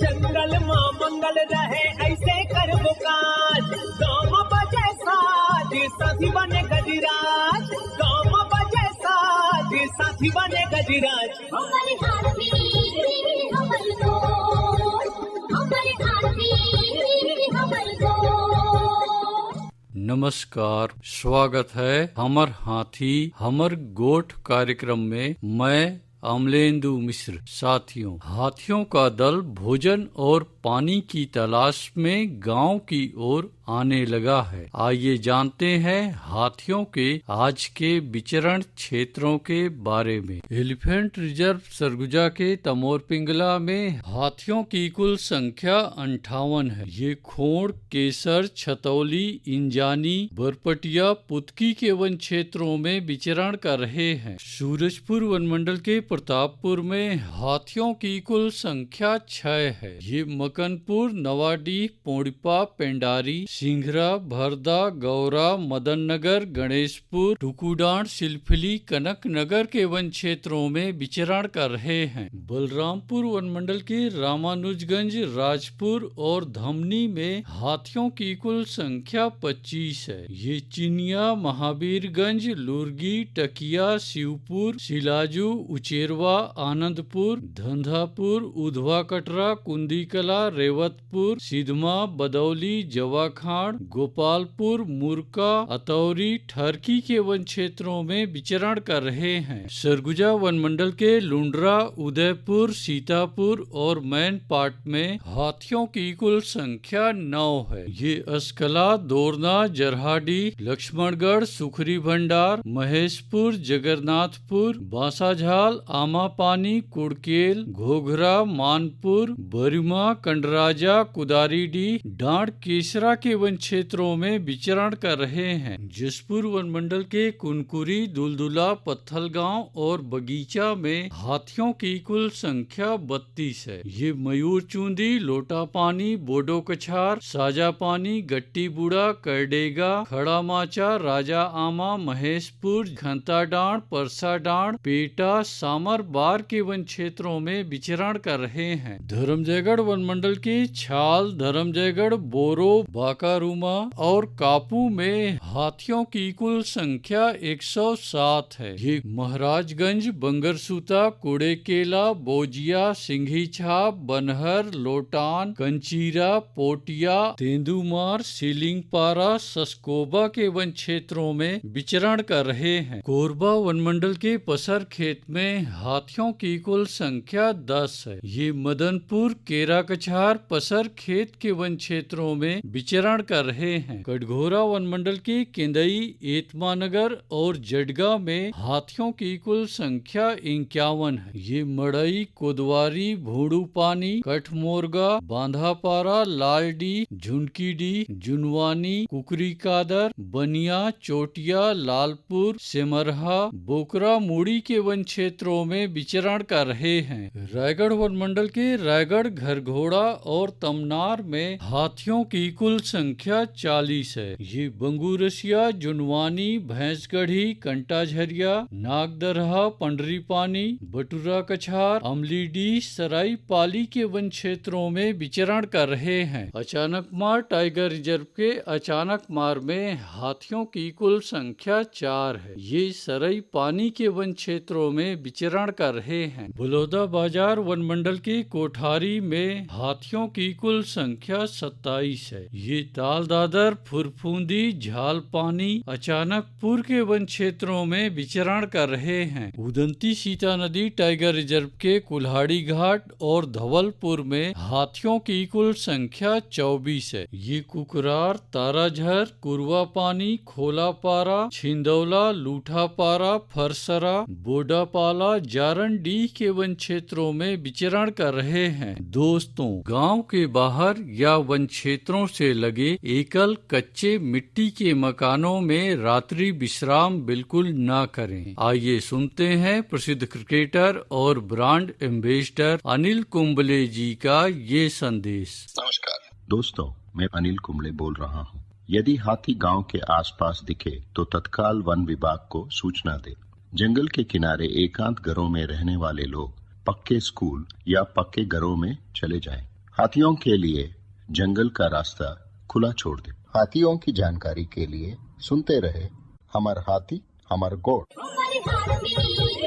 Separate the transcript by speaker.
Speaker 1: जंगल मां मंगल रहे ऐसे कर बुकाज, गाँव बजे साज साथी बने गजराज, गाँव बजे साज साथी बने गजराज।
Speaker 2: हमारे हाथी हमारे दोस्त, हमारे हाथी हमारे दोस्त।
Speaker 3: नमस्कार, स्वागत है हमर हाथी हमर गोठ कार्यक्रम में। मैं अमलेंदु मिश्र। साथियों, हाथियों का दल भोजन और पानी की तलाश में गांव की ओर आने लगा है। आइए जानते हैं हाथियों के आज के विचरण क्षेत्रों के बारे में। एलिफेंट रिजर्व सरगुजा के तमोर पिंगला में हाथियों की कुल संख्या 58 है। ये खोड़, केसर, छतौली, इंजानी, बरपटिया, पुतकी के वन क्षेत्रों में विचरण कर रहे हैं। सूरजपुर वनमंडल के प्रतापपुर में हाथियों की कुल संख्या 6 है। ये मकनपुर, नवाडीह, पोड़िपा, पेंडारी, सिंघरा, भरदा, गौरा, मदन नगर, गणेशपुर, टुकुडान, सिलफिली, कनक नगर के वन क्षेत्रों में विचरण कर रहे हैं। बलरामपुर वनमंडल के रामानुजगंज, राजपुर और धमनी में हाथियों की कुल संख्या 25 है। ये चिनिया, महावीरगंज, लुरगी, टकिया, शिवपुर, सिलाजू, उचेरवा, आनंदपुर, धंधापुर, उधवा कटरा, कुंदीकला, रेवतपुर, सिधमा, बदौली, जवाखाड़, गोपालपुर, मुरका, अतौरी, ठरकी के वन क्षेत्रों में विचरण कर रहे हैं। सरगुजा वनमंडल के लुंड्रा, उदयपुर, सीतापुर और मैनपाट में हाथियों की कुल संख्या 9 है। ये अस्कला, दोरना, जरहाडी, लक्ष्मणगढ़, सुखरी भंडार, महेशपुर, जगन्नाथपुर, बांसाझाल, आमापानी, कुड़केल, घोघरा, मानपुर, बरिमा, कंडराजा, कुदारीडी, डांड, केसरा के वन क्षेत्रों में विचरण कर रहे हैं। जसपुर वनमंडल के कुनकुरी, दुलदुला, पत्थलगांव और बगीचा में हाथियों की कुल संख्या 32 है। ये मयूर चूंदी, लोटापानी, बोडो कछार, साजापानी, गट्टी बुड़ा, करडेगा, खड़ा माचा, राजा आमा, महेशपुर, घंता डांड, परसा डांड, पेटा, सामर बार के वन क्षेत्रों में विचरण कर रहे हैं। धर्मजयगढ़ वनमंडल के छाल, धर्मजयगढ़, बोरो, बाकारूमा और कापू में हाथियों की कुल संख्या 107 है। ये महाराजगंज, बंगरसूता, कुड़ेकेला, बोजिया, सिंघी छाप, बनहर, लोटान, कंचीरा, पोटिया, तेंदुमार, सीलिंगपारा, सस्कोबा के वन क्षेत्रों में विचरण कर रहे हैं। कोरबा वनमंडल के पसर खेत में हाथियों की कुल संख्या 10 है। ये मदनपुर, केरा कछार, पसर खेत के वन क्षेत्रों में विचरण कर रहे हैं। कटघोरा वनमंडल के केंदई, एतमानगर और जडगा में हाथियों की कुल संख्या 51 है। ये मड़ई, कोदवारी, भूड़ूपानी, कठमोरगा, बांधापारा, लालडी, झुनकीडी, जुनवानी, कुकरी कादर, बनिया, चोटिया, लालपुर, सेमरहा, बोकरा, मुड़ी के वन क्षेत्रों में विचरण कर रहे हैं। रायगढ़ वनमंडल के रायगढ़, घरघोड़ा और तमनार में हाथियों की कुल संख्या 40 है। ये बंगूरसिया, जुनवानी, भैंसगढ़ी, कंटाझरिया, नागदरहा, पंडरीपानी, बटुरा कछार, अमलीडी, सराई पाली के वन क्षेत्रों में विचरण कर रहे हैं। अचानकमार टाइगर रिजर्व के अचानकमार में हाथियों की कुल संख्या 4 है। ये सराई पानी के वन क्षेत्रों में विचरण कर रहे हैं। बलौदा बाजार वनमंडल के कोठारी में हाथियों की कुल संख्या 27 है। ये ताल दादर, फुरफुंदी, झालपानी, अचानकपुर के वन क्षेत्रों में विचरण कर रहे हैं। उदंती सीता नदी टाइगर रिजर्व के कुल्हाड़ी घाट और धवलपुर में हाथियों की कुल संख्या 24 है। ये कुकरार, ताराझर, कुरवापानी, खोलापारा, छिंदौला, लूठापारा, फरसरा, बोडापाला, जारनडीह के वन क्षेत्रों में विचरण कर रहे हैं। दोस्तों, गांव के बाहर या वन क्षेत्रों से लगे एकल कच्चे मिट्टी के मकानों में रात्रि विश्राम बिल्कुल ना करें। आइए सुनते हैं प्रसिद्ध क्रिकेटर और ब्रांड एम्बेसडर अनिल कुंबले जी का ये संदेश।
Speaker 4: नमस्कार दोस्तों, मैं अनिल कुंबले बोल रहा हूँ। यदि हाथी गांव के आसपास दिखे तो तत्काल वन विभाग को सूचना दे। जंगल के किनारे एकांत घरों में रहने वाले लोग पक्के स्कूल या पक्के घरों में चले जाएं। हाथियों के लिए जंगल का रास्ता खुला छोड़ दे। हाथियों की जानकारी के लिए सुनते रहे हमर हाथी हमर गोठ।
Speaker 2: हमर हाथी